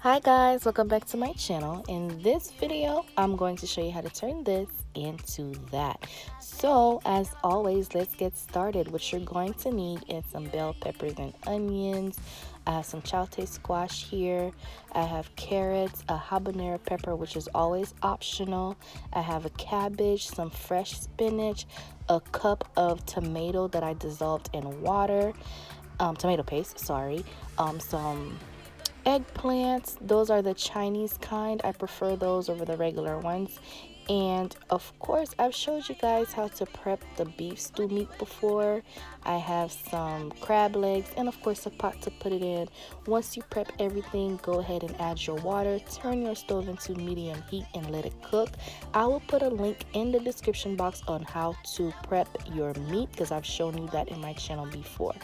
Hi guys, welcome back to my channel. In this video, I'm going to show you how to turn this into that. So as always, let's get started. What you're going to need is some bell peppers and onions. I have some chaute squash here. I have carrots, a habanero pepper, which is always optional. I have a cabbage, some fresh spinach, a cup of tomato that I dissolved in water, tomato paste, sorry, some eggplants. Those are the Chinese kind. I prefer those over the regular ones. And of course, I've showed you guys how to prep the beef stew meat before. I have some crab legs and of course a pot to put it in. Once you prep everything, go ahead and add your water. Turn your stove into medium heat and let it cook. I will put a link in the description box on how to prep your meat because I've shown you that in my channel before.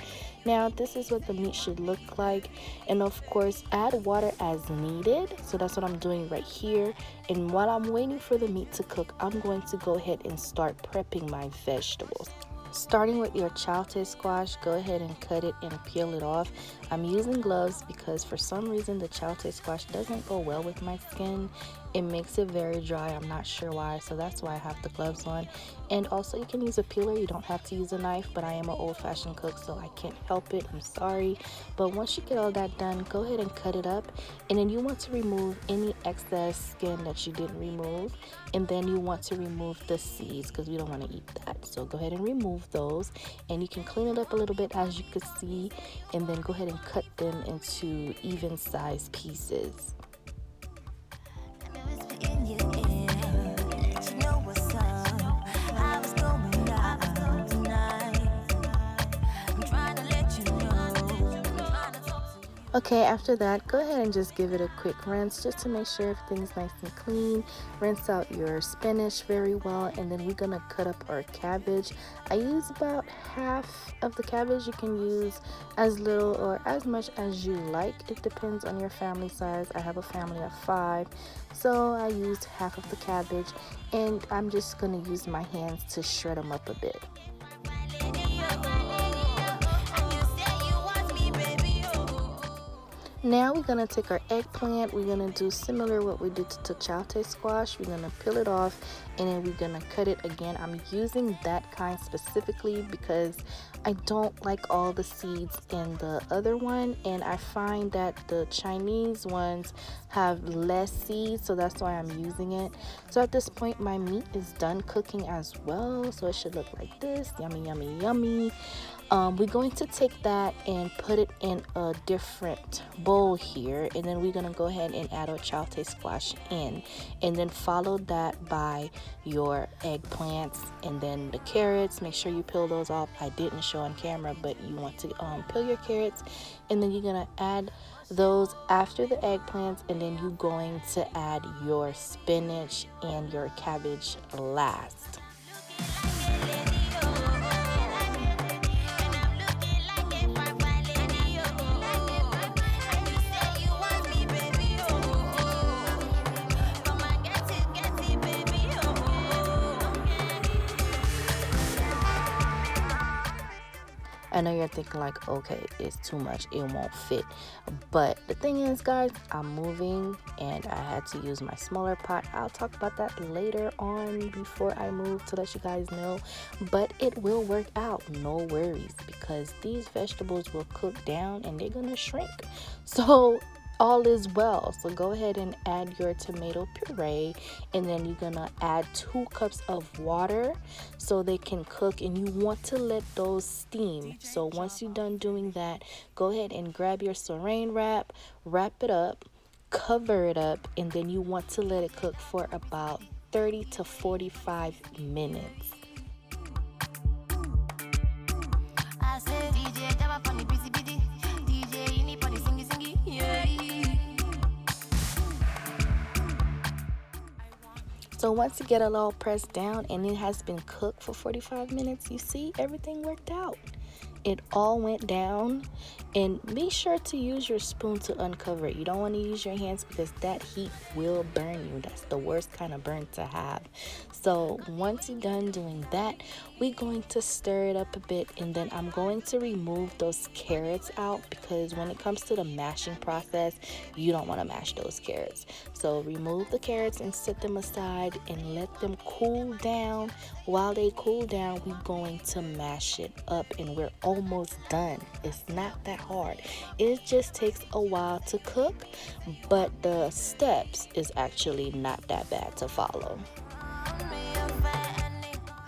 Now this is what the meat should look like, and of course add water as needed. So that's what I'm doing right here. And while I'm waiting for the meat to cook, I'm going to go ahead and start prepping my vegetables. Starting with your chaute squash, go ahead and cut it and peel it off. I'm using gloves because for some reason the chaute squash doesn't go well with my skin. It makes it very dry. I'm not sure why, so that's why I have the gloves on. And also you can use a peeler. You don't have to use a knife, but I am an old-fashioned cook, so I can't help it. I'm sorry. But once you get all that done, go ahead and cut it up. And then you want to remove any excess skin that you didn't remove. And then you want to remove the seeds because we don't want to eat that. So go ahead and remove those. And you can clean it up a little bit as you can see. And then go ahead and cut them into even-sized pieces. Okay, after that, go ahead and just give it a quick rinse just to make sure everything's nice and clean. Rinse out your spinach very well, and then we're gonna cut up our cabbage. I use about half of the cabbage. You can use as little or as much as you like. It depends on your family size. I have a family of 5, so I used half of the cabbage, and I'm just gonna use my hands to shred them up a bit. Now we're going to take our eggplant. We're going to do similar what we did to chaute squash. We're going to peel it off and then we're going to cut it again. I'm using that kind specifically because I don't like all the seeds in the other one, and I find that the Chinese ones have less seeds, so that's why I'm using it. So at this point my meat is done cooking as well, so it should look like this. Yummy, yummy, yummy. We're going to take that and put it in a different bowl here, and then we're going to go ahead and add our chaute squash in, and then follow that by your eggplants and then the carrots. Make sure you peel those off. I didn't show on camera, but you want to peel your carrots, and then you're going to add those after the eggplants, and then you're going to add your spinach and your cabbage last. I know you're thinking like, okay, it's too much, it won't fit. But the thing is, guys, I'm moving and I had to use my smaller pot. I'll talk about that later on before I move to let you guys know. But it will work out, no worries, because these vegetables will cook down and they're gonna shrink. So all is well. So go ahead and add your tomato puree, and then you're gonna add 2 cups of water so they can cook, and you want to let those steam. So once you're done doing that, go ahead and grab your saran wrap, wrap it up, cover it up, and then you want to let it cook for about 30 to 45 minutes. So once you get it all pressed down and it has been cooked for 45 minutes, you see everything worked out. it all went down, and be sure to use your spoon to uncover it. You don't want to use your hands because that heat will burn you. That's the worst kind of burn to have. So once you're done doing that, we're going to stir it up a bit, and then I'm going to remove those carrots out because when it comes to the mashing process, you don't want to mash those carrots. So remove the carrots and set them aside and let them cool down. While they cool down, we're going to mash it up, and we're almost done. It's not that hard. It just takes a while to cook, but the steps is actually not that bad to follow.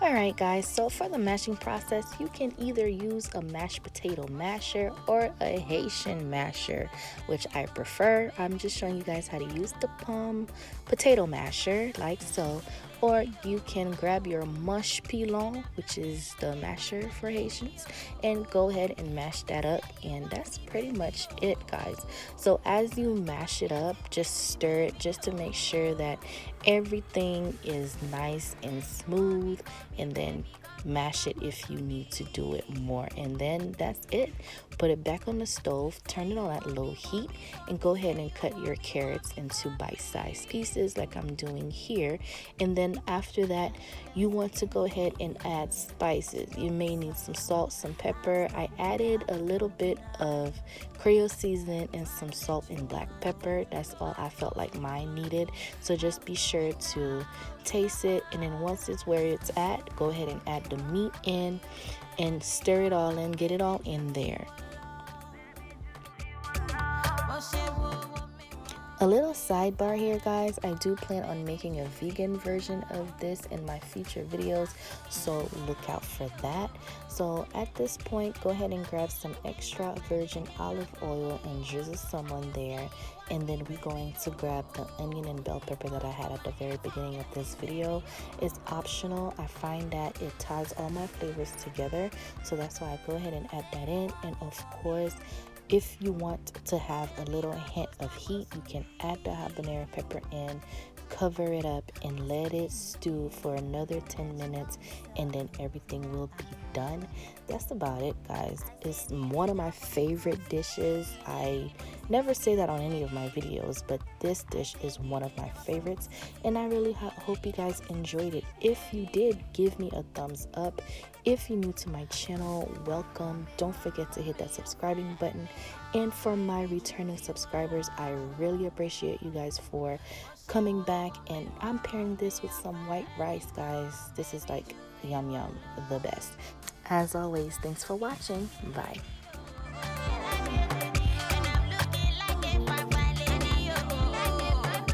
Alright guys, so for the mashing process, you can either use a mashed potato masher or a Haitian masher, which I prefer. I'm just showing you guys how to use the potato masher, like so. Or you can grab your mush pilon, which is the masher for Haitians, and go ahead and mash that up, and that's pretty much it, guys. So as you mash it up, just stir it just to make sure that everything is nice and smooth, and then mash it if you need to do it more, and then that's it. Put it back on the stove, turn it on at low heat, and go ahead and cut your carrots into bite-sized pieces like I'm doing here. And then after that, you want to go ahead and add spices. You may need some salt, some pepper. I added a little bit of Creole seasoning and some salt and black pepper. That's all I felt like mine needed. So just be sure to taste it, and then once it's where it's at, go ahead and add the meat in and stir it all in, get it all in there. A little sidebar here, guys, I do plan on making a vegan version of this in my future videos, so look out for that. So at this point, go ahead and grab some extra virgin olive oil and drizzle some on there, and then we're going to grab the onion and bell pepper that I had at the very beginning of this video. It's optional. I find that it ties all my flavors together, so that's why I go ahead and add that in. And of course, if you want to have a little hint of heat, you can add the habanero pepper in, cover it up, and let it stew for another 10 minutes, and then everything will be done. That's about it, guys. It's one of my favorite dishes. I never say that on any of my videos, but this dish is one of my favorites, and I really hope you guys enjoyed it. If you did, give me a thumbs up. If you're new to my channel, welcome. Don't forget to hit that subscribing button. And for my returning subscribers, I really appreciate you guys for coming back. And I'm pairing this with some white rice, guys. This is like yum yum, the best. As always, thanks for watching. Bye.